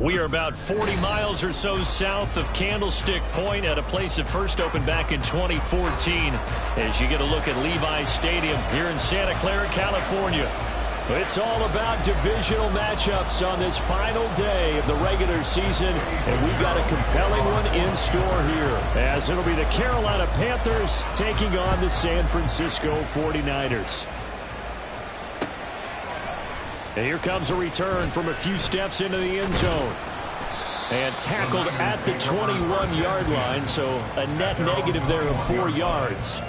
We are about 40 miles or so south of Candlestick Point at a place that first opened back in 2014 as you get a look at Levi's Stadium here in Santa Clara, California. It's all about divisional matchups on this final day of the regular season, and we've got a compelling one in store here, as it'll be the Carolina Panthers taking on the San Francisco 49ers. And here comes a return from a few steps into the end zone. And tackled at the 21-yard line, so a net negative there of 4 yards.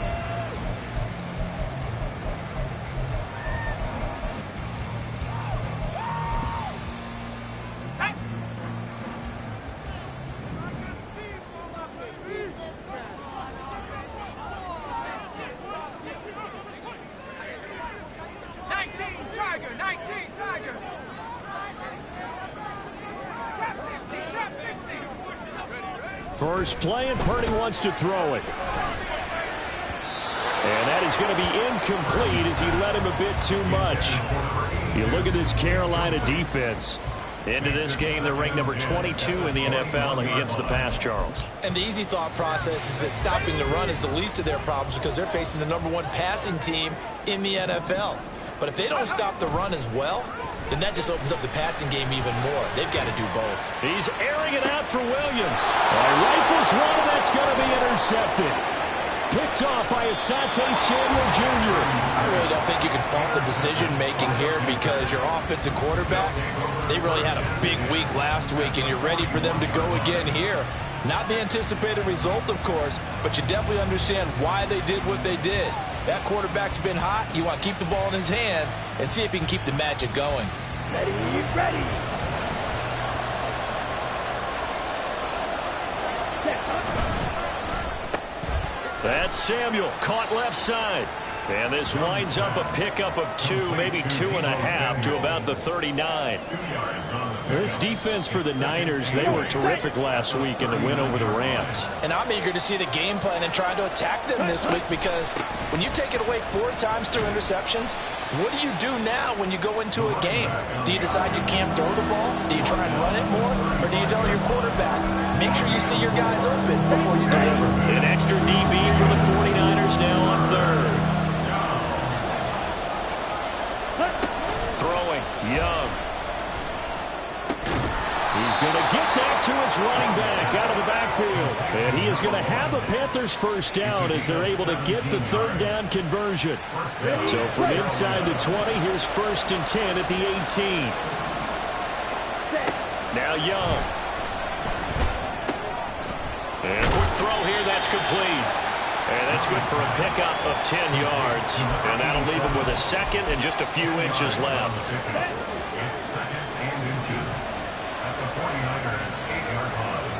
First play, and Purdy wants to throw it. And that is going to be incomplete as he let him a bit too much. You look at this Carolina defense. Into this game, they're ranked number 22 in the NFL against the pass, Charles. And the easy thought process is that stopping the run is the least of their problems because they're facing the #1 passing team in the NFL. But if they don't stop the run as well, then that just opens up the passing game even more. They've got to do both. He's airing it out for Williams. Rifles one, and that's going to be intercepted. Picked off by Asante Samuel Jr. I really don't think you can fault the decision-making here because your offensive quarterback, they really had a big week last week, and you're ready for them to go again here. Not the anticipated result, of course, but you definitely understand why they did what they did. That quarterback's been hot. You want to keep the ball in his hands and see if he can keep the magic going. Ready, ready. That's Samuel, caught left side. And this winds up a pickup of 2, maybe 2.5 to about the 39. This defense for the Niners, they were terrific last week in the win over the Rams. And I'm eager to see the game plan and try to attack them this week because when you take it away 4 times through interceptions, what do you do now when you go into a game? Do you decide you can't throw the ball? Do you try and run it more? Or do you tell your quarterback, make sure you see your guys open before you deliver? An extra DB for the 49ers now on third. Throwing, Young. He's going to get that to his running back out of the backfield. And he is going to have a Panthers first down as they're able to get the third down conversion. So from inside the 20, here's 1st and 10 at the 18. Now Young. And a quick throw here, that's complete. And that's good for a pickup of 10 yards. And that'll leave him with a second and just a few inches left. It's 2nd and inches at the 49ers 8-yard line.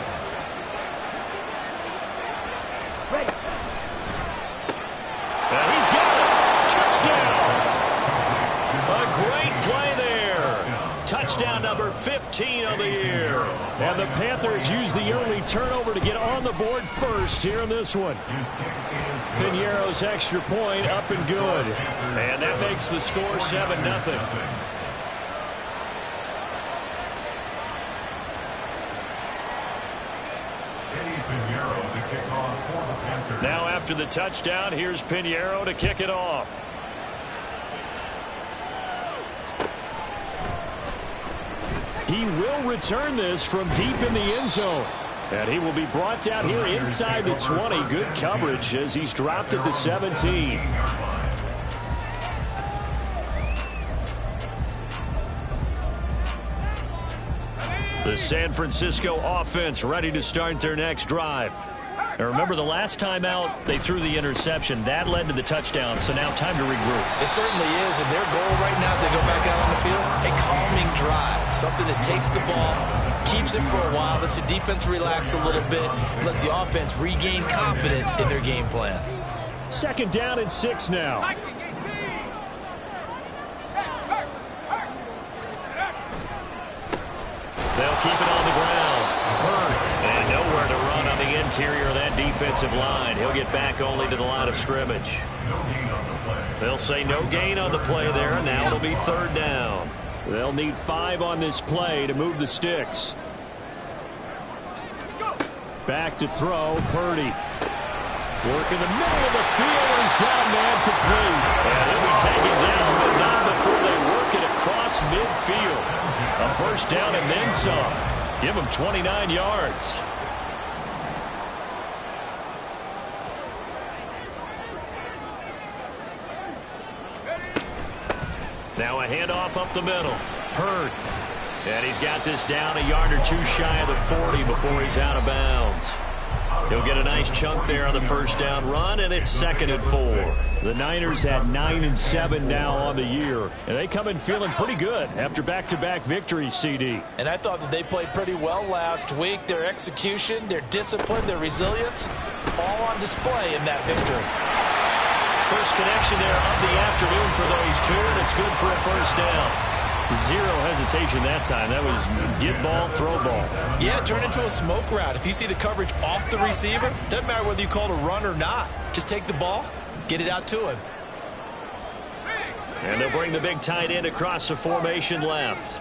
Ready. And he's got it. Touchdown. A great play there. Touchdown number 15 of the year. And the Panthers use the early turnover to get on the board first here in this one. Piñeiro's extra point up and good. And that makes the score 7-0. Now after the touchdown, here's Piñeiro to kick it off. He will return this from deep in the end zone. And he will be brought down here inside the 20. Good coverage as he's dropped at the 17. The San Francisco offense ready to start their next drive. Now remember, the last time out, they threw the interception. That led to the touchdown, so now time to regroup. It certainly is, and their goal right now as they go back out on the field, a calming drive, something that takes the ball, keeps it for a while, lets the defense relax a little bit, lets the offense regain confidence in their game plan. 2nd down and 6 now. They'll keep it on the ground. And nowhere to run on the interior of that defensive line. He'll get back only to the line of scrimmage. They'll say no gain on the play there. Now it'll be 3rd down. They'll need 5 on this play to move the sticks. Back to throw, Purdy. Work in the middle of the field, and he's got a man complete. And he'll be taken down, but not before they work it across midfield. A first down and then some. Give him 29 yards. Now a handoff up the middle. Hurd. And he's got this down a yard or two shy of the 40 before he's out of bounds. He'll get a nice chunk there on the first down run, and it's 2nd and 4. The Niners at 9-7 now on the year, and they come in feeling pretty good after back-to-back victories, CD. And I thought that they played pretty well last week. Their execution, their discipline, their resilience, all on display in that victory. First connection there of the afternoon for those two, and it's good for a first down. Zero hesitation that time. That was get ball, throw ball. Yeah, turn into a smoke route. If you see the coverage off the receiver, doesn't matter whether you call it a run or not. Just take the ball, get it out to him. And they'll bring the big tight end across the formation left.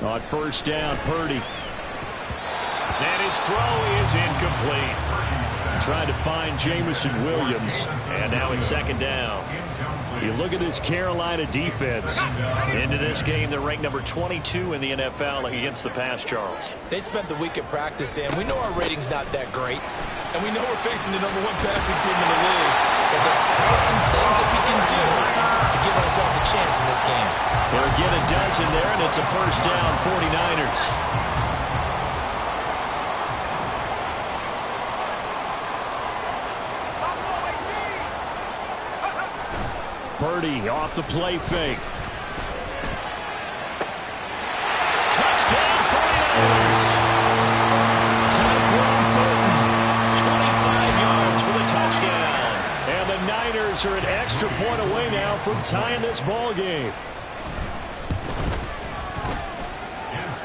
On first down, Purdy. And his throw is incomplete. Tried to find Jameson Williams, and now it's 2nd down. You look at this Carolina defense. Into this game, they're ranked number 22 in the NFL against the pass, Charles. They spent the week at practice, and we know our rating's not that great. And we know we're facing the number 1 passing team in the league. But there are some things that we can do to give ourselves a chance in this game. They'll get a dozen there, and it's a first down, 49ers. Purdy off the play fake. Touchdown 49ers. Tyquan Thornton, 25 yards for the touchdown. And the Niners are an extra point away now from tying this ball game.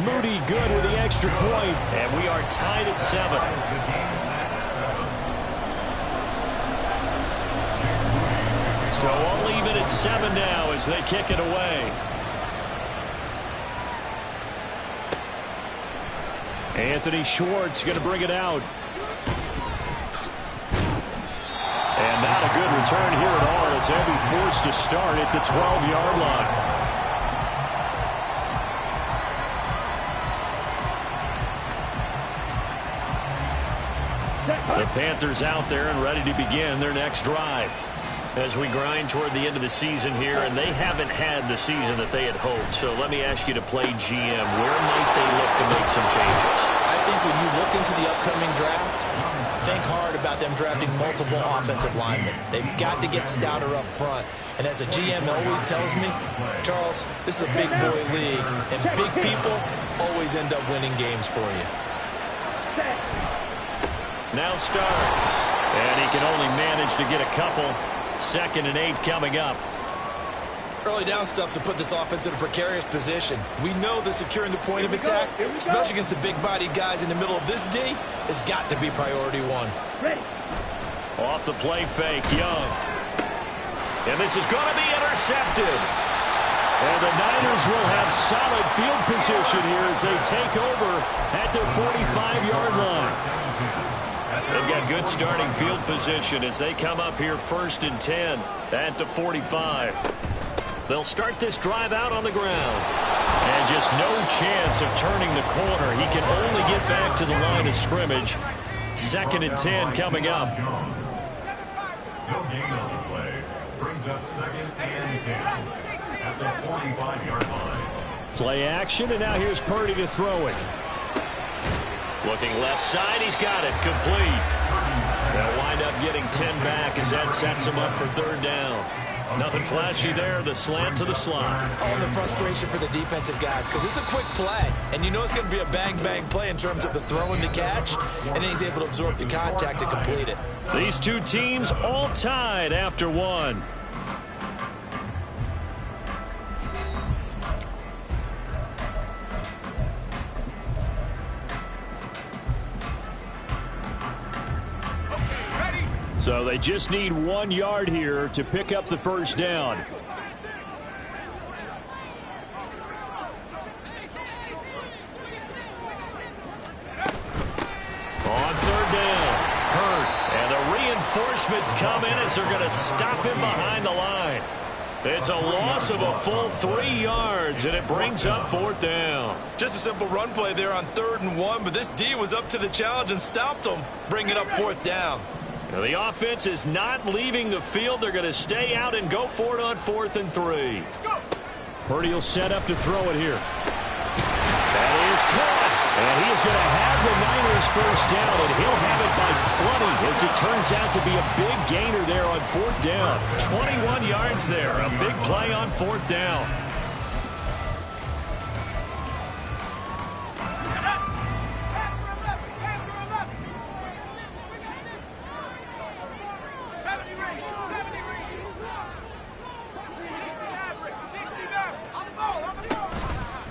Moody good with the extra point, and we are tied at 7. So all even at 7 now as they kick it away. Anthony Schwartz going to bring it out. And not a good return here at all as they'll be forced to start at the 12-yard line. The Panthers out there and ready to begin their next drive. As we grind toward the end of the season here, and they haven't had the season that they had hoped. So let me ask you to play GM. Where might they look to make some changes? I think when you look into the upcoming draft, think hard about them drafting multiple offensive linemen. They've got to get stouter up front. And as a GM always tells me, Charles, this is a big boy league, and big people always end up winning games for you. Now starts, and he can only manage to get a couple. 2nd and 8 coming up. Early down stuff's to put this offense in a precarious position. We know that securing the point of attack, especially against the big-bodied guys in the middle of this D, has got to be priority 1. Off the play fake, Young. And this is going to be intercepted. And the Niners will have solid field position here as they take over at their 45-yard line. They've got good starting field position as they come up here 1st and 10 at the 45. They'll start this drive out on the ground. And just no chance of turning the corner. He can only get back to the line of scrimmage. 2nd and 10 coming up. Still gained on the play. Brings up 2nd and 10 at the 45-yard line. Play action, and now here's Purdy to throw it. Looking left side, he's got it, complete. They'll wind up getting 10 back as that sets him up for 3rd down. Nothing flashy there, the slant to the slot. Oh, and the frustration for the defensive guys, because it's a quick play, and you know it's going to be a bang-bang play in terms of the throw and the catch, and then he's able to absorb the contact to complete it. These two teams all tied after 1. So they just need 1 yard here to pick up the first down. reinforcements come in as they're going to stop him behind the line. It's a loss of a full 3 yards, and it brings up 4th down. Just a simple run play there on 3rd and 1, but this D was up to the challenge and stopped them, bringing up 4th down. Now the offense is not leaving the field. They're going to stay out and go for it on 4th and 3. Purdy will set up to throw it here. That is caught. And he is going to have the Niners first down, and he'll have it by 20 as it turns out to be a big gainer there on 4th down. 21 yards there, a big play on 4th down.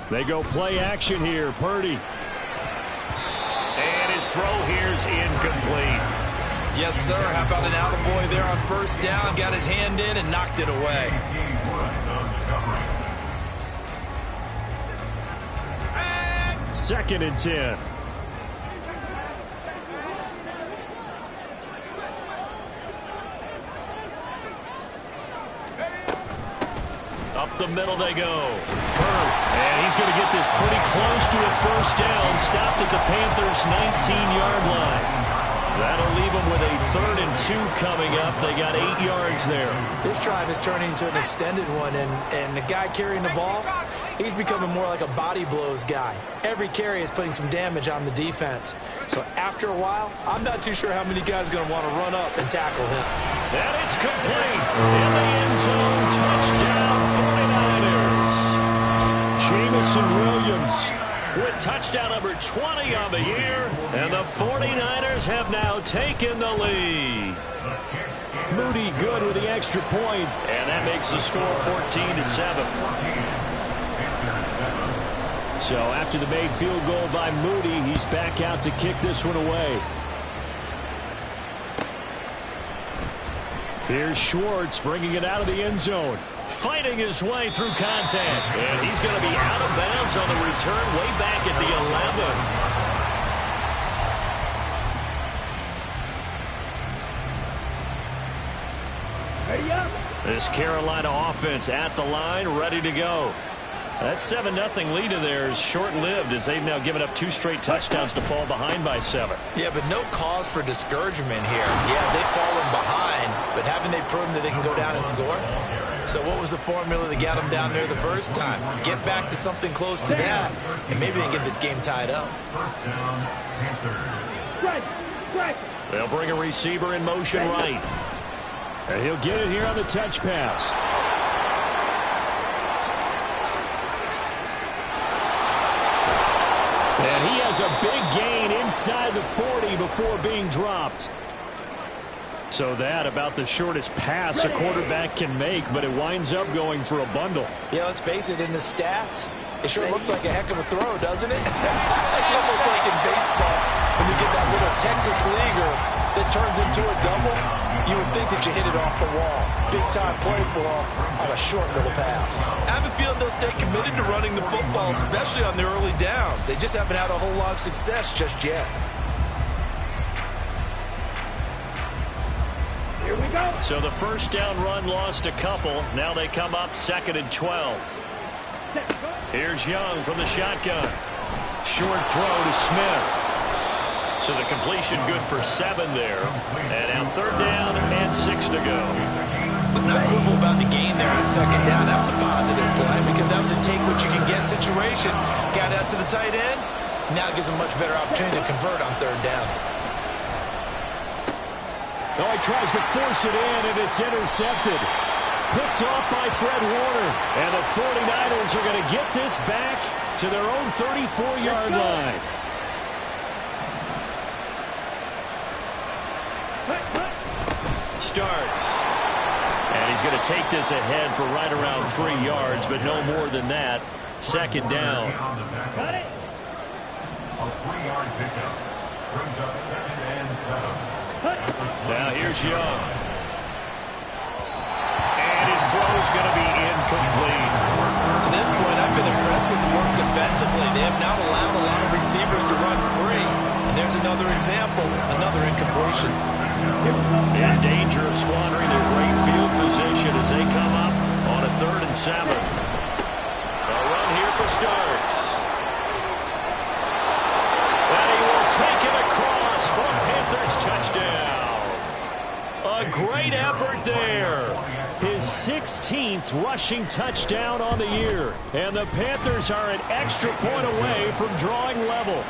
They go play action here. Purdy. And his throw here's incomplete. Yes, sir. How about an attaboy there on 1st down? Got his hand in and knocked it away. Second and 10. Up the middle they go. And he's going to get this pretty close to a first down. Stopped at the Panthers' 19-yard line. That'll leave them with a 3rd and 2 coming up. They got 8 yards there. This drive is turning into an extended one, and the guy carrying the ball, he's becoming more like a body blows guy. Every carry is putting some damage on the defense. So after a while, I'm not too sure how many guys are going to want to run up and tackle him. And it's complete. In the end zone, touchdown 49ers. Jameson Williams with touchdown number 20 on the year, and the 49ers have now taken the lead. Moody good with the extra point, and that makes the score 14-7. So after the made field goal by Moody, he's back out to kick this one away. Here's Schwartz bringing it out of the end zone. Fighting his way through contact. And he's going to be out of bounds on the return way back at the 11. Ready up. This Carolina offense at the line, ready to go. That 7-0 lead of theirs short-lived as they've now given up 2 straight touchdowns to fall behind by 7. Yeah, but no cause for discouragement here. Yeah, they've fallen behind, but haven't they proven that they can go down and score? So what was the formula that got them down there the first time? Get back to something close to that, and maybe they get this game tied up. They'll bring a receiver in motion right. And he'll get it here on the touch pass. And he has a big gain inside the 40 before being dropped. So that about the shortest pass a quarterback can make, but it winds up going for a bundle. Yeah, let's face it, in the stats, it sure looks like a heck of a throw, doesn't it? It's almost like in baseball when you get that little Texas leaguer that turns into a double. You would think that you hit it off the wall. Big time play for him on a short little pass. I have a feeling they'll stay committed to running the football, especially on their early downs. They just haven't had a whole lot of success just yet. Here we go. So the first down run lost a couple. Now they come up 2nd and 12. Here's Young from the shotgun. Short throw to Smith. So the completion good for 7 there. And now 3rd down and 6 to go. Let's not quibble about the gain there on 2nd down. That was a positive play because that was a take-what-you-can-get situation. Got out to the tight end. Now gives him much better opportunity to convert on 3rd down. Oh, he tries to force it in, and it's intercepted. Picked off by Fred Warner. And the 49ers are going to get this back to their own 34-yard line. Starts. And he's going to take this ahead for right around 3 yards, but no more than that. 2nd down. Got it. A 3-yard pickup brings up 2nd and 7. Now here's Young. And his throw's going to be incomplete. To this point, I've been impressed with the work defensively. They have not allowed a lot of receivers to run free, and there's another example, another incompletion. In danger of squandering their great field position as they come up on a 3rd and 7. A run here for starts. And he will take it across for a Panthers touchdown. A great effort there. His 16th rushing touchdown on the year. And the Panthers are an extra point away from drawing level.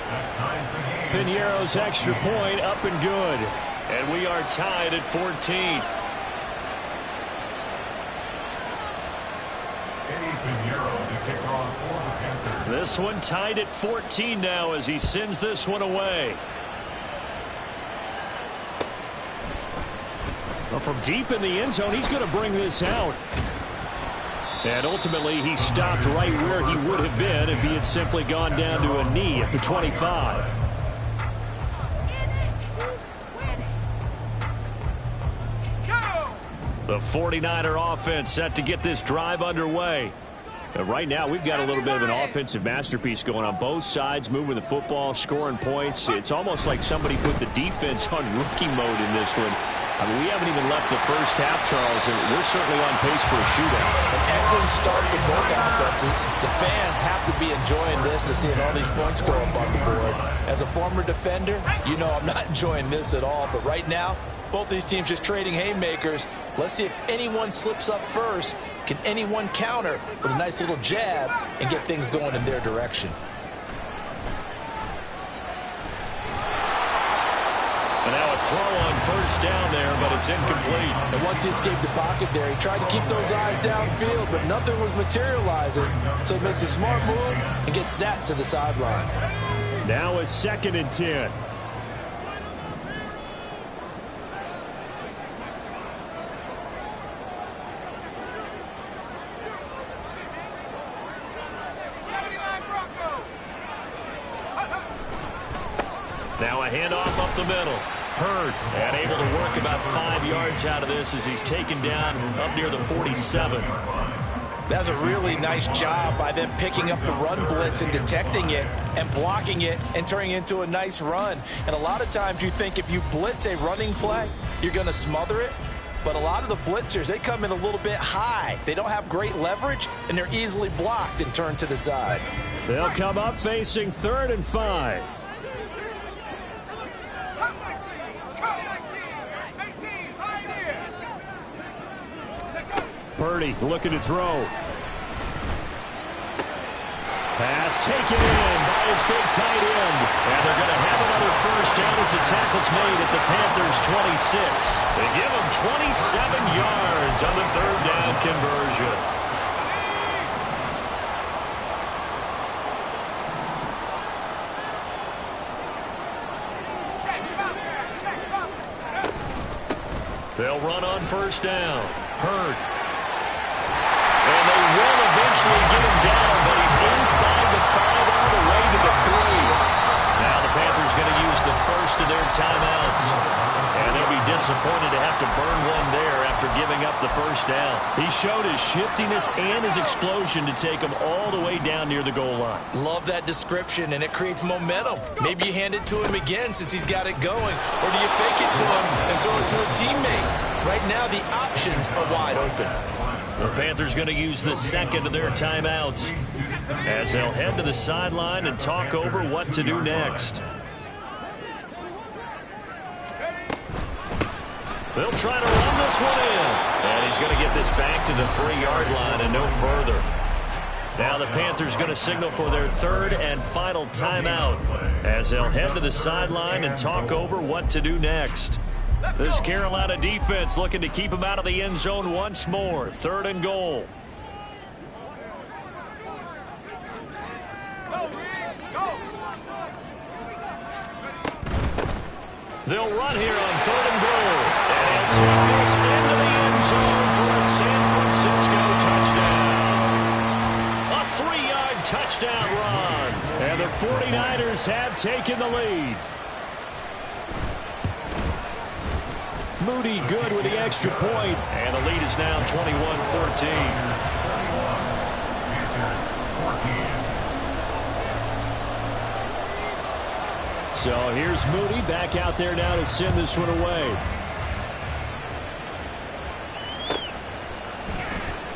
Piñeiro's extra point up and good. And we are tied at 14. This one tied at 14 now as he sends this one away. Well, from deep in the end zone, he's going to bring this out. And ultimately, he stopped right where he would have been if he had simply gone down to a knee at the 25. The 49er offense set to get this drive underway. But right now, we've got a little bit of an offensive masterpiece going on both sides, moving the football, scoring points. It's almost like somebody put the defense on rookie mode in this one. I mean, we haven't even left the first half, Charles, and we're certainly on pace for a shootout. An excellent start for both offenses. The fans have to be enjoying this to see all these points go up on the board. As a former defender, you know I'm not enjoying this at all. But right now, both these teams just trading haymakers. Let's see if anyone slips up first. Can anyone counter with a nice little jab and get things going in their direction? And now a throw on first down there, but it's incomplete. And once he escaped the pocket there, he tried to keep those eyes downfield, but nothing was materializing. So he makes a smart move and gets that to the sideline. Now a 2nd and 10. Now a handoff up the middle. Hurd, and able to work about 5 yards out of this as he's taken down up near the 47. That's a really nice job by them picking up the run blitz and detecting it and blocking it and turning it into a nice run. And a lot of times you think if you blitz a running play, you're going to smother it. But a lot of the blitzers, they come in a little bit high. They don't have great leverage, and they're easily blocked and turned to the side. They'll come up facing 3rd and 5. Purdy looking to throw. Pass taken in by his big tight end. And they're going to have another first down as the tackle's made at the Panthers' 26. They give him 27 yards on the 3rd down conversion. They'll run on first down. Hurd. And they will eventually get him down, but he's inside the 5 all the way to the 3. Now the Panthers going to use the first of their timeouts. And they'll be disappointed to have to burn one there after giving up the first down. He showed his shiftiness and his explosion to take him all the way down near the goal line. Love that description, and it creates momentum. Maybe you hand it to him again since he's got it going, or do you fake it to him and throw it to a teammate? Right now, the options are wide open. The Panthers going to use the 2nd of their timeouts as they'll head to the sideline and talk over what to do next. They'll try to run this one in. And he's going to get this back to the 3-yard line and no further. Now the Panthers going to signal for their 3rd and final timeout as they'll head to the sideline and talk over what to do next. This Carolina defense looking to keep him out of the end zone once more. 3rd and goal. They'll run here on 3rd and goal. And take this into the end zone for a San Francisco touchdown. A 3-yard touchdown run. And the 49ers have taken the lead. Moody good with the extra point. And the lead is now 21-14. So here's Moody back out there now to send this one away.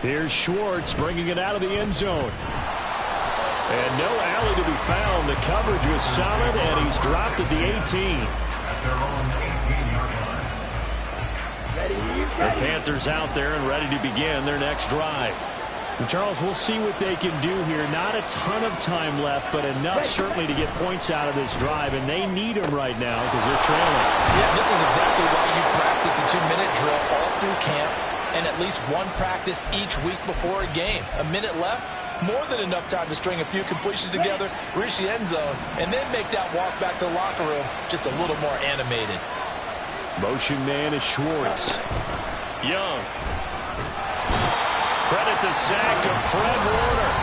Here's Schwartz bringing it out of the end zone. And no alley to be found. The coverage was solid, and he's dropped at the 18. At their own 18-yard line. The Panthers out there and ready to begin their next drive. And Charles, we'll see what they can do here. Not a ton of time left, but enough certainly to get points out of this drive, and they need them right now because they're trailing. Yeah, this is exactly why you practice a 2-minute drill all through camp and at least one practice each week before a game. A minute left, more than enough time to string a few completions together, reach the end zone, and then make that walk back to the locker room just a little more animated. Motion man is Schwartz. Young. Credit the sack to Fred Warner.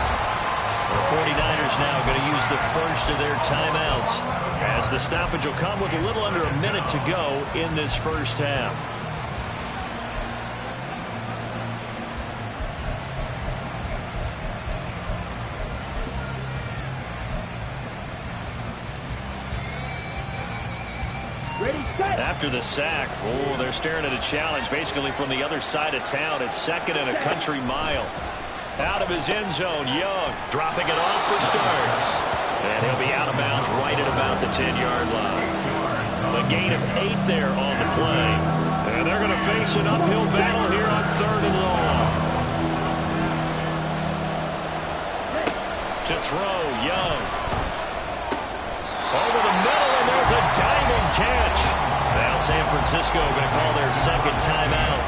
The 49ers now going to use the first of their timeouts as the stoppage will come with a little under a minute to go in this first half. After the sack, they're staring at a challenge basically from the other side of town. It's 2nd and a country mile. Out of his end zone, Young dropping it off for starts. And he'll be out of bounds right at about the 10-yard line. A gain of 8 there on the play. And they're going to face an uphill battle here on 3rd and long. To throw, Young. Over the middle, and there's a diving catch. Now San Francisco going to call their second timeout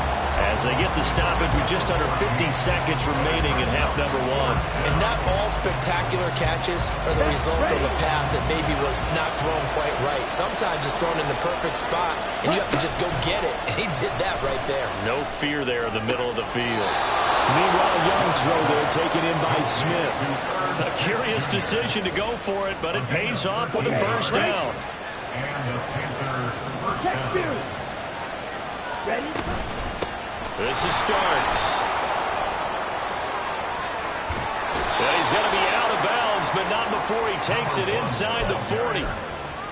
as they get the stoppage with just under 50 seconds remaining in half number 1. And not all spectacular catches are the result of a pass that maybe was not thrown quite right. Sometimes it's thrown in the perfect spot, and you have to just go get it. And he did that right there. No fear there in the middle of the field. Meanwhile, Young's throw there taken in by Smith. A curious decision to go for it, but it pays off with a first down. And the Panthers first down. Ready? This is starts. And he's going to be out of bounds, but not before he takes it inside the 40.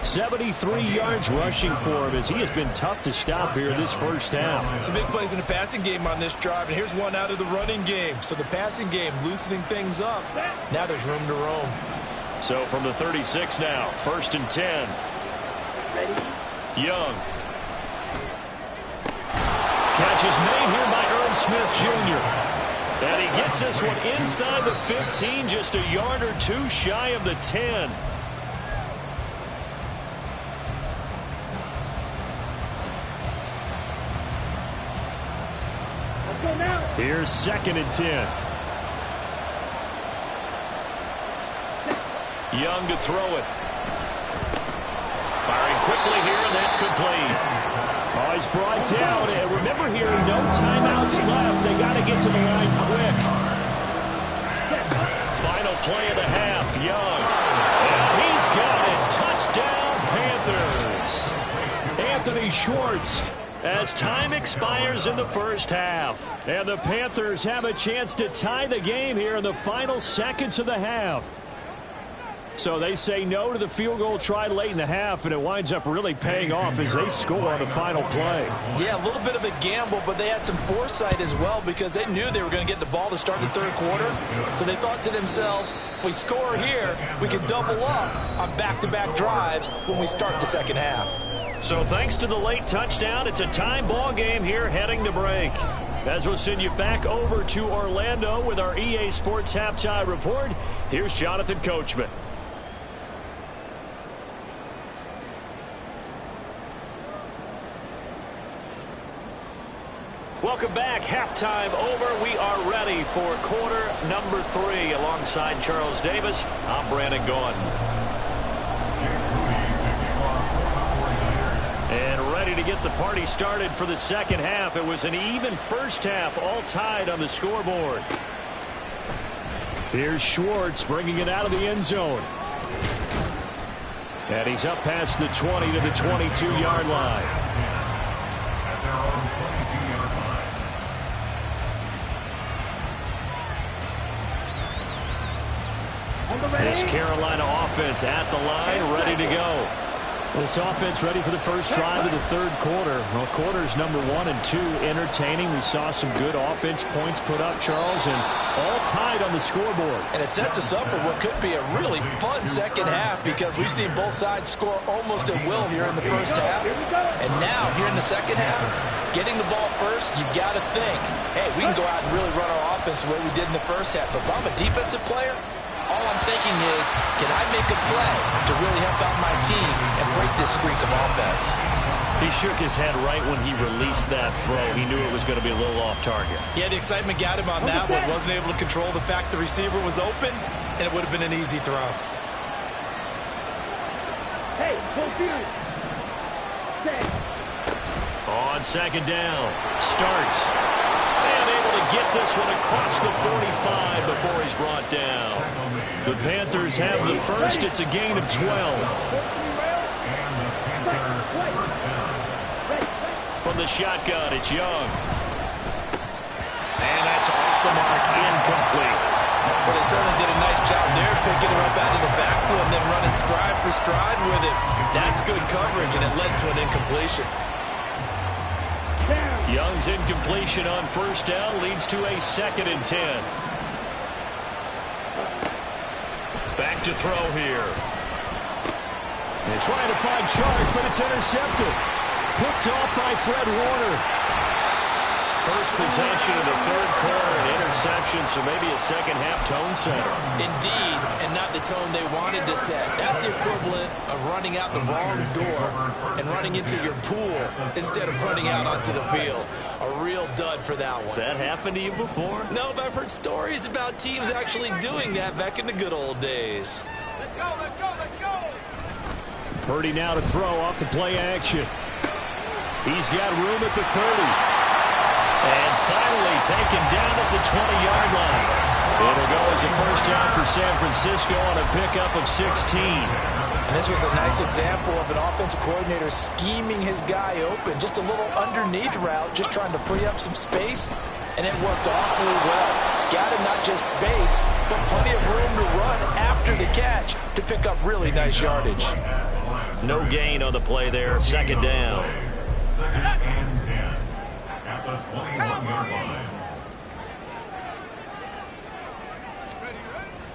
73 yards rushing for him as he has been tough to stop here in this first half. Some big plays in the passing game on this drive, and here's one out of the running game. So the passing game loosening things up. Now there's room to roam. So from the 36 now, 1st and 10. Young. Catch is made here by Irv Smith Jr. And he gets this one inside the 15, just a yard or two shy of the 10. Here's 2nd and 10. Young to throw it. Firing quickly here, and that's complete. Oh, he's brought down. And remember here, no timeouts left. They got to get to the line quick. Final play of the half, Young. And he's got it. Touchdown, Panthers. Anthony Schwartz. As time expires in the first half. And the Panthers have a chance to tie the game here in the final seconds of the half. So they say no to the field goal try late in the half, and it winds up really paying off as they score on the final play. Yeah, a little bit of a gamble, but they had some foresight as well because they knew they were going to get the ball to start the 3rd quarter. So they thought to themselves, if we score here, we can double up on back-to-back drives when we start the 2nd half. So thanks to the late touchdown, it's a time ball game here heading to break. As we'll send you back over to Orlando with our EA Sports Halftime Report, here's Jonathan Coachman. Welcome back. Halftime over. We are ready for quarter number 3. Alongside Charles Davis, I'm Brandon Gaudin. And ready to get the party started for the 2nd half. It was an even first half, all tied on the scoreboard. Here's Schwartz bringing it out of the end zone. And he's up past the 20 to the 22-yard line. At their own 22-yard line. This Carolina offense at the line, ready to go. This offense ready for the first drive of the third quarter. Well, quarters number 1 and 2 entertaining. We saw some good offense points put up, Charles, and all tied on the scoreboard. And it sets us up for what could be a really fun second half because we've seen both sides score almost at will here in the first half. And now, here in the second half, getting the ball first, you've got to think, hey, we can go out and really run our offense the way we did in the first half. But if I'm a defensive player, all I'm thinking is, can I make a play to really help out my team and break this streak of offense? He shook his head right when he released that throw. He knew it was going to be a little off target. Yeah, the excitement got him on that one. Wasn't able to control the fact the receiver was open, and it would have been an easy throw. Hey, go Fury. On second down, starts. And able to get this one across the 45 before he's brought down. The Panthers have the first. It's a gain of 12. From the shotgun, it's Young. And that's off the mark, incomplete. Well, they certainly did a nice job there, picking him up out of the backfield and then running stride for stride with it. That's good coverage, and it led to an incompletion. Young's incompletion on first down leads to a 2nd and 10. Back to throw here. And trying to find Chark, but it's intercepted. Picked off by Fred Warner. First possession of the third quarter, an interception, so maybe a second-half tone setter. Indeed, and not the tone they wanted to set. That's the equivalent of running out the wrong door and running into your pool instead of running out onto the field. A real dud for that one. Has that happened to you before? No, but I've heard stories about teams actually doing that back in the good old days. Let's go, let's go, let's go. Purdy now to throw off the play action. He's got room at the 30. And finally taken down at the 20-yard line. It'll go as a first down for San Francisco on a pickup of 16. And this was a nice example of an offensive coordinator scheming his guy open. Just a little underneath route, just trying to free up some space. And it worked awfully well. Got him not just space, but plenty of room to run after the catch to pick up really nice yardage. No gain on the play there. Second down. 2nd and 10. At the 21-yard line.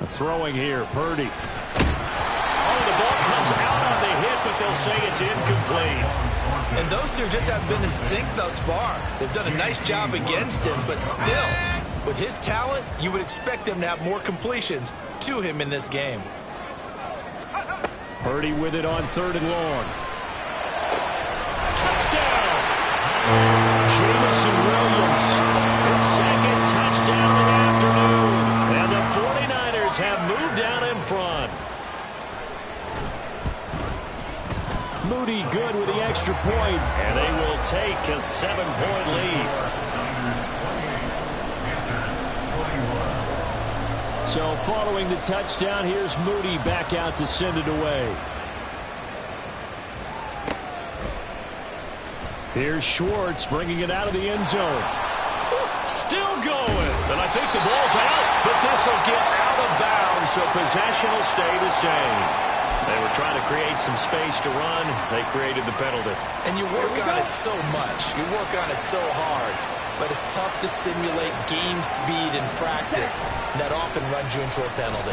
Throwing here, Purdy. Oh, the ball comes out on the hit, but they'll say it's incomplete. And those two just have been in sync thus far. They've done a nice job against him, but still, with his talent, you would expect them to have more completions to him in this game. Purdy with it on 3rd and long. Touchdown! Jameson Williams, his 2nd touchdown of the afternoon. And the 49ers have moved out in front. Moody good with the extra point, and they will take a 7-point lead. So following the touchdown, here's Moody back out to send it away. Here's Schwartz bringing it out of the end zone. Still going. And I think the ball's out, but this will get out of bounds, so possession will stay the same. They were trying to create some space to run. They created the penalty. And you work on it so much. You work on it so hard. But it's tough to simulate game speed in practice. That often runs you into a penalty.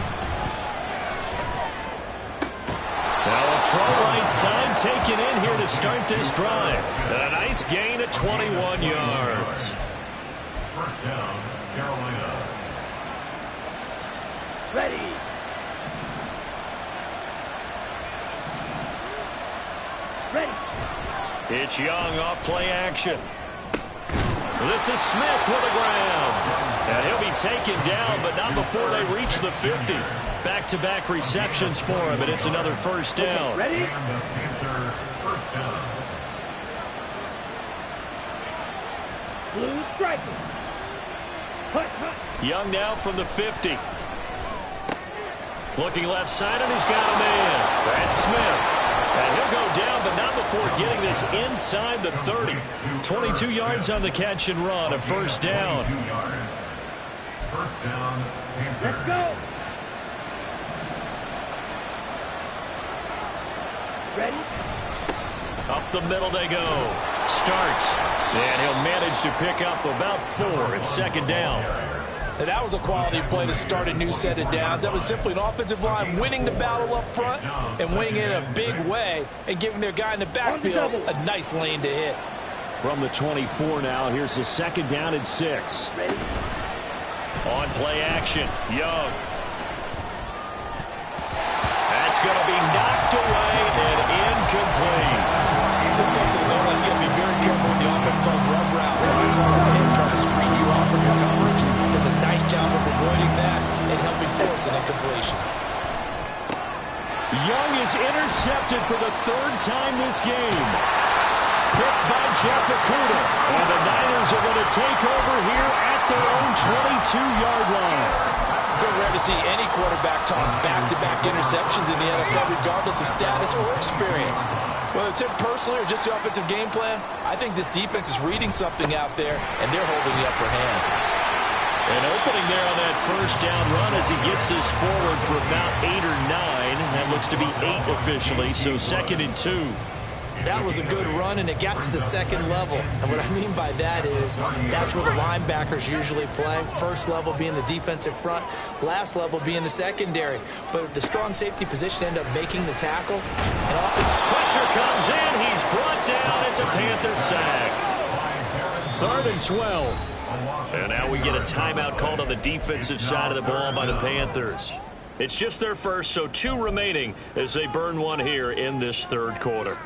Now a throw right side taken in here to start this drive. And a nice gain at 21 yards. First down, Carolina. Ready. Ready. It's Young off play action. This is Smith with the ground. And he'll be taken down, but not before they reach the 50. Back-to-back receptions for him, and it's another first down. Ready? And the Panther first down. Blue striker. Hut, hut. Young now from the 50. Looking left side, and he's got a man. That's Smith. And he'll go down, but not before getting this inside the 30. 22 yards on the catch and run, a first down. 2 yards. First down, Panther. Let's go. Ready? the middle they go. Starts. And he'll manage to pick up about 4 at second down. And that was a quality play to start a new set of downs. That was simply an offensive line winning the battle up front and winning it in a big way and giving their guy in the backfield a nice lane to hit. From the 24 now, here's the second down and 6. Ready? On play action, Young. That's going to be knocked away and incomplete. This case of the goal line, you got to be very careful when the offense calls rub routes. When I call a pick trying to screen you off from your coverage, does a nice job of avoiding that and helping force an incompletion. Young is intercepted for the 3rd time this game. Picked by Jeff Okudah. And the Niners are going to take over here at their own 22-yard line. So rare to see any quarterback toss back-to-back interceptions in the NFL, regardless of status or experience. Whether it's him personally or just the offensive game plan, I think this defense is reading something out there, and they're holding the upper hand. An opening there on that first down run as he gets this forward for about 8 or 9. That looks to be 8 officially, so 2nd and 2. That was a good run, and it got to the second level. And what I mean by that is that's where the linebackers usually play. First level being the defensive front, last level being the secondary. But the strong safety position ended up making the tackle. And often pressure comes in. He's brought down. It's a Panther sack. 3rd and 12. And now we get a timeout called on the defensive side of the ball by the Panthers. It's just their first, so 2 remaining as they burn one here in this 3rd quarter.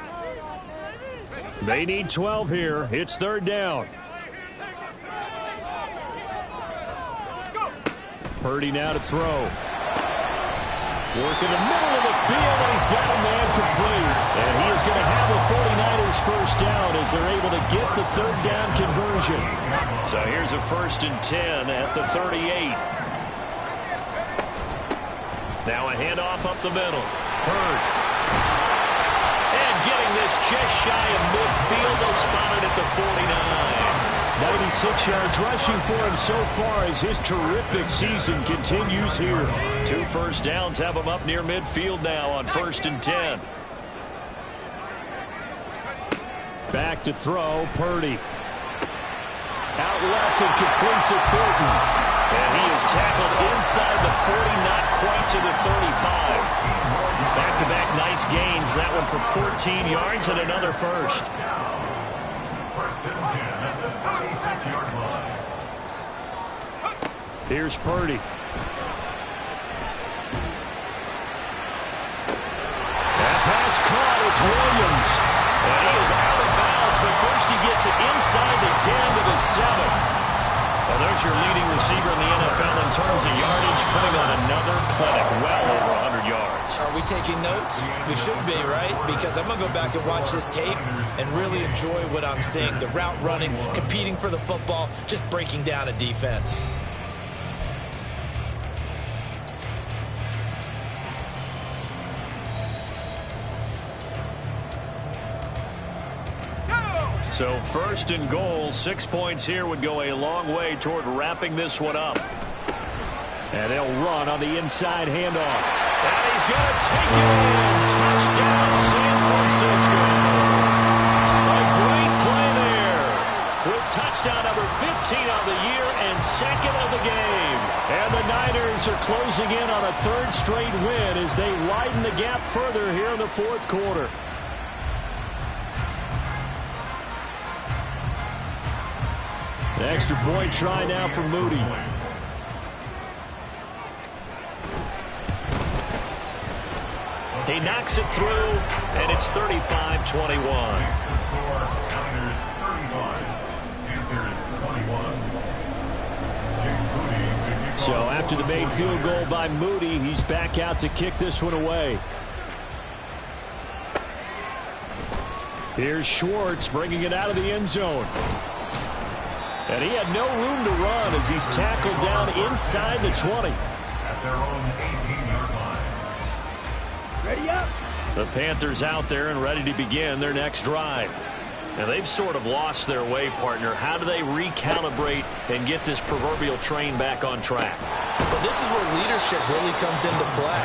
They need 12 here. It's 3rd down. Purdy now to throw. Work in the middle of the field, and he's got a man complete. And he is going to have the 49ers first down as they're able to get the 3rd down conversion. So here's a 1st and 10 at the 38. Now a handoff up the middle. Hurd. Getting this just shy of midfield. They'll spot it at the 49. 96 yards rushing for him so far as his terrific season continues here. 2 first downs have him up near midfield now on 1st and 10. Back to throw, Purdy. Out left and complete to Thornton. And he is tackled inside the 40, not quite to the 35. Back-to-back nice gains. That one for 14 yards and another first. 1st and 10 at the 36-yard line. Here's Purdy. That pass caught. It's Williams. And he is out of bounds, but first he gets it inside the 10 to the 7. Well, there's your leading receiver in the NFL in terms of yardage, putting on another clinic, well over 100 yards. Are we taking notes? We should be, right? Because I'm going to go back and watch this tape and really enjoy what I'm seeing. The route running, competing for the football, just breaking down a defense. So 1st and goal, 6 points here would go a long way toward wrapping this one up. And they'll run on the inside handoff. And he's going to take it in. Touchdown, San Francisco. A great play there. With touchdown number 15 of the year and 2nd of the game. And the Niners are closing in on a 3rd straight win as they widen the gap further here in the 4th quarter. An extra point try now for Moody. He knocks it through, and it's 35-21. So after the made field goal by Moody, he's back out to kick this one away. Here's Schwartz bringing it out of the end zone. And he had no room to run as he's tackled down inside the 20. At their own 18-yard line. Ready up. The Panthers out there and ready to begin their next drive. And they've sort of lost their way, partner. How do they recalibrate and get this proverbial train back on track? But this is where leadership really comes into play.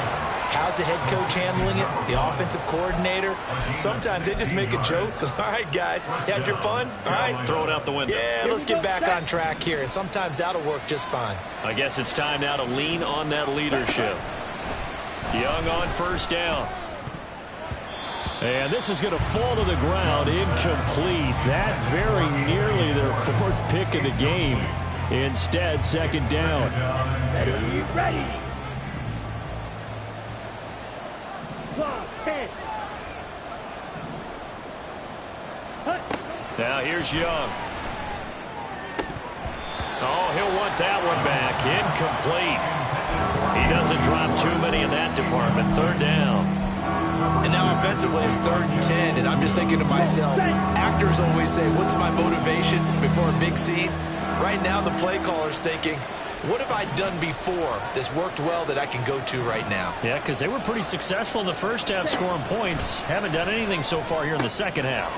How's the head coach handling it? The offensive coordinator? Sometimes they just make a joke. All right, guys, you had your fun? All right. Throw it out the window. Yeah, let's get back on track here, and sometimes that'll work just fine. I guess it's time now to lean on that leadership. Young on first down. And this is going to fall to the ground, incomplete. That very nearly their fourth pick of the game. Instead, second down. Ready. Now here's Young. Oh, he'll want that one back. Incomplete. He doesn't drop too many in that department. Third down. And now offensively it's 3rd and 10, and I'm just thinking to myself, actors always say, what's my motivation before a big scene? Right now the play caller's thinking, what have I done before that's worked well that I can go to right now? Yeah, because they were pretty successful in the first half scoring points. Haven't done anything so far here in the second half.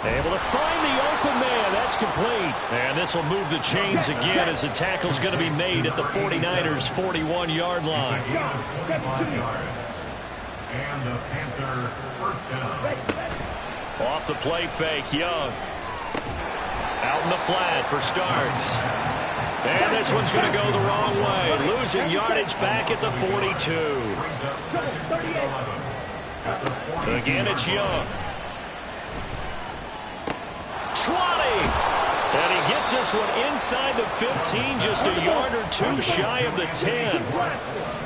Able to find the open man. That's complete. And this will move the chains again as the tackle's going to be made at the 49ers' 41-yard line. And the Panther first down. Off the play fake, Young. Out in the flat for starts. And this one's going to go the wrong way. Losing yardage back at the 42. Again, it's Young. 20. And he gets this one inside the 15, just a yard or two shy of the 10.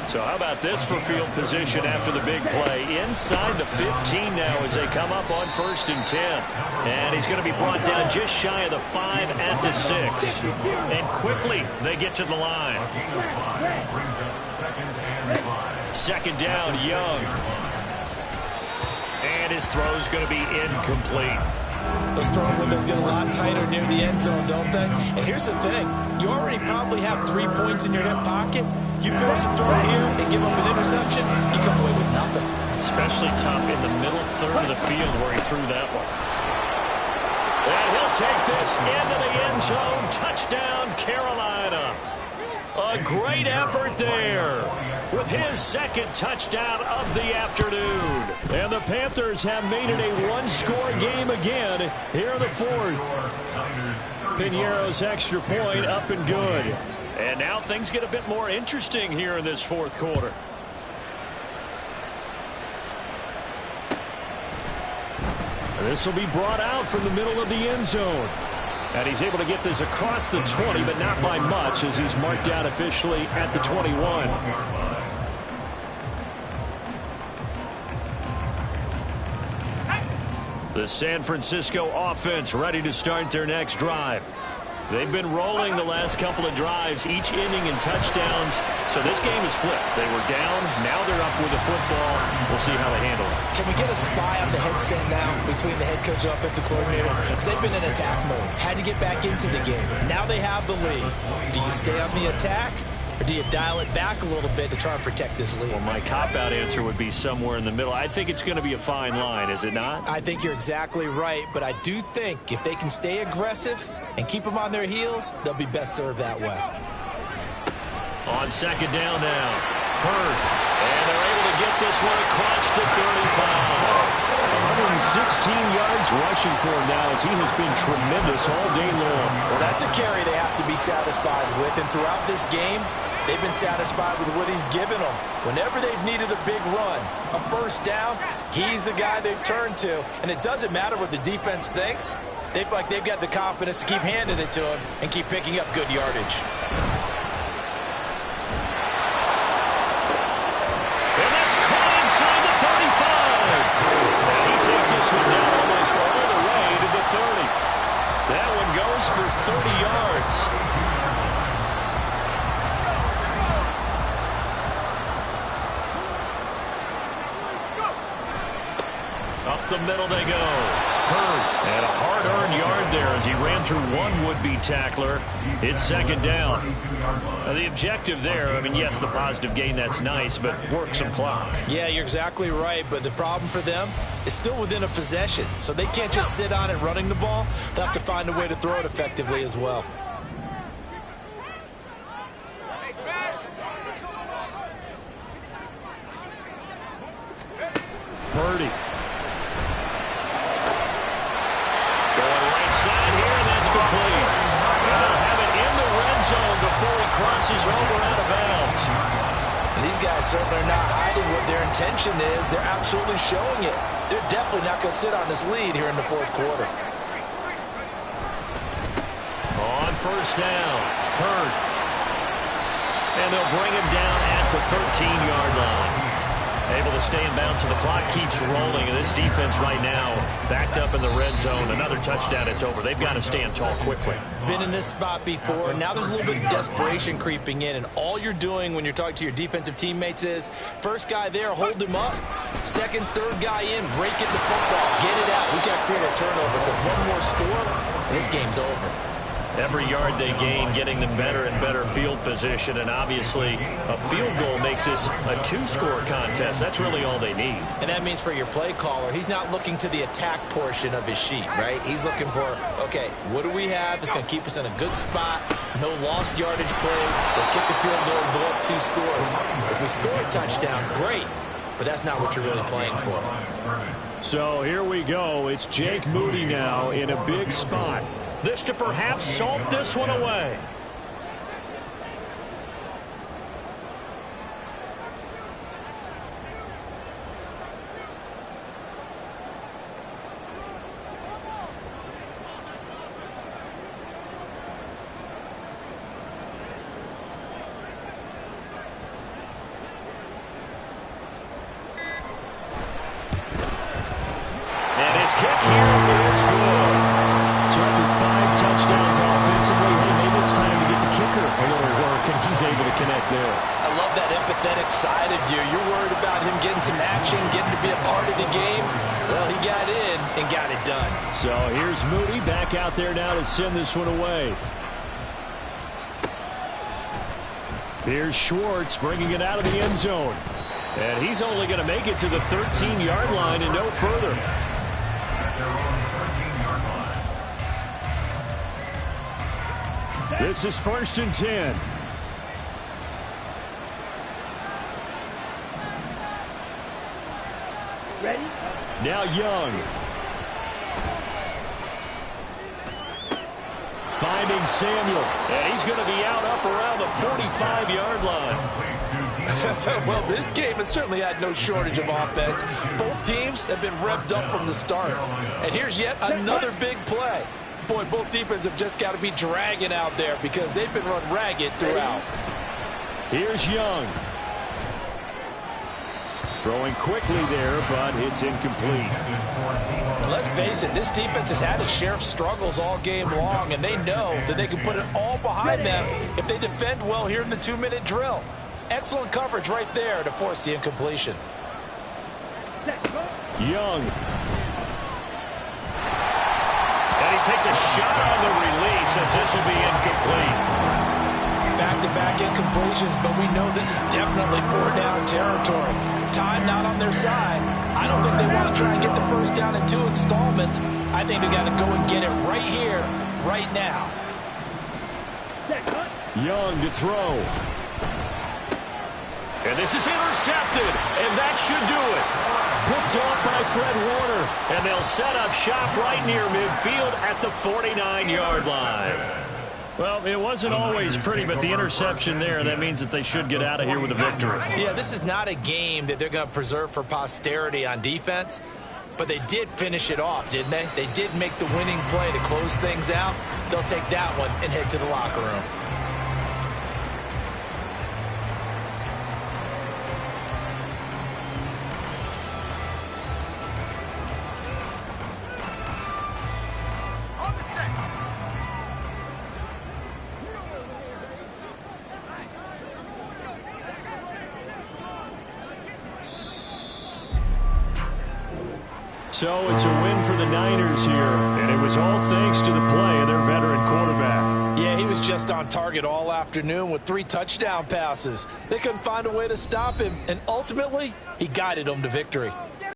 So how about this for field position after the big play? Inside the 15 now as they come up on 1st and 10. And he's going to be brought down just shy of the 5 at the 6. And quickly they get to the line. Second down, Young. And his throw's going to be incomplete. Those throwing windows get a lot tighter near the end zone, don't they? And here's the thing. You already probably have 3 points in your hip pocket. You force a throw here and give up an interception, you come away with nothing. Especially tough in the middle third of the field where he threw that one. And he'll take this into the end zone. Touchdown, Carolina. A great effort there with his second touchdown of the afternoon. And the Panthers have made it a one-score game again here in the fourth. Piñeiro's extra point up and good. And now things get a bit more interesting here in this fourth quarter. This will be brought out from the middle of the end zone. And he's able to get this across the 20, but not by much as he's marked down officially at the 21. The San Francisco offense ready to start their next drive. They've been rolling the last couple of drives, each ending in touchdowns. So this game is flipped. They were down. Now they're up with the football. We'll see how they handle it. Can we get a spy on the headset now between the head coach and offensive coordinator? Because they've been in attack mode. Had to get back into the game. Now they have the lead. Do you stay on the attack? Or do you dial it back a little bit to try and protect this lead? Well, my cop-out answer would be somewhere in the middle. I think it's going to be a fine line, is it not? I think you're exactly right, but I do think if they can stay aggressive and keep them on their heels, they'll be best served that way. On second down now, Hurd. And they're able to get this one across the 35. 116 yards rushing for him now as he has been tremendous all day long. Well, that's a carry they have to be satisfied with, and throughout this game, they've been satisfied with what he's given them. Whenever they've needed a big run, a first down, he's the guy they've turned to. And it doesn't matter what the defense thinks. They feel like they've got the confidence to keep handing it to him and keep picking up good yardage. And that's caught inside the 35. And he takes this one down almost all the way to the 30. That one goes for 30 yards. Up the middle they go. Hurd. And a hard-earned yard there as he ran through one would-be tackler. It's second down. Now, the objective there, I mean, yes, the positive gain, that's nice, but work some clock. Yeah, you're exactly right, but the problem for them is still within a possession. So they can't just sit on it running the ball. They'll have to find a way to throw it effectively as well. Purdy. Going right side here, and that's complete. And they'll have it in the red zone before he crosses over out of bounds. And these guys certainly are not hiding what their intention is. They're absolutely showing it. They're definitely not going to sit on this lead here in the fourth quarter. On first down, Hurd. And they'll bring him down at the 13-yard line. Able to stay in bounds, so the clock keeps rolling. And this defense right now backed up in the red zone. Another touchdown, it's over. They've got to stand tall quickly. Been in this spot before. Now there's a little bit of desperation creeping in. And all you're doing when you're talking to your defensive teammates is, first guy there, hold him up. Second, third guy in, rake it the football. Get it out. We've got to create a turnover because one more score, and this game's over. Every yard they gain, getting them better and better field position. And obviously, a field goal makes this a two-score contest. That's really all they need. And that means for your play caller, he's not looking to the attack portion of his sheet, right? He's looking for, okay, what do we have that's going to keep us in a good spot? No lost yardage plays. Let's kick the field goal and blow up 2 scores. If we score a touchdown, great. But that's not what you're really playing for. So here we go. It's Jake Moody now in a big spot. This to perhaps salt this one away. And his kick here is good. So after 5 touchdowns offensively, maybe it's time to get the kicker a little work, and he's able to connect there. I love that empathetic side of you. You're worried about him getting some action, getting to be a part of the game. Well, he got in and got it done. So here's Moody back out there now to send this one away. Here's Schwartz bringing it out of the end zone. And he's only going to make it to the 13-yard line and no further. This is 1st and 10. Ready? Now Young. Finding Samuel. And he's going to be out up around the 45-yard line. Well, this game has certainly had no shortage of offense. Both teams have been revved up from the start. And here's yet another big play. Boy, both defenses have just got to be dragging out there because they've been run ragged throughout. Here's Young. Throwing quickly there, but it's incomplete. And let's face it, this defense has had its share of struggles all game long, and they know that they can put it all behind them if they defend well here in the 2-minute drill. Excellent coverage right there to force the incompletion. Young. And he takes a shot on the release as this will be incomplete. Back-to-back incompletions, but we know this is definitely 4-down territory. Time not on their side. I don't think they want to try and get the first down in 2 installments. I think they got to go and get it right here, right now. Young to throw. And this is intercepted, and that should do it. Picked off by Fred Warner, and they'll set up shop right near midfield at the 49-yard line. Well, it wasn't always pretty, but the interception there, that means that they should get out of here with a victory. Yeah, this is not a game that they're going to preserve for posterity on defense, but they did finish it off, didn't they? They did make the winning play to close things out. They'll take that one and head to the locker room. So it's a win for the Niners here, and it was all thanks to the play of their veteran quarterback. Yeah, he was just on target all afternoon with 3 touchdown passes. They couldn't find a way to stop him, and ultimately, he guided them to victory.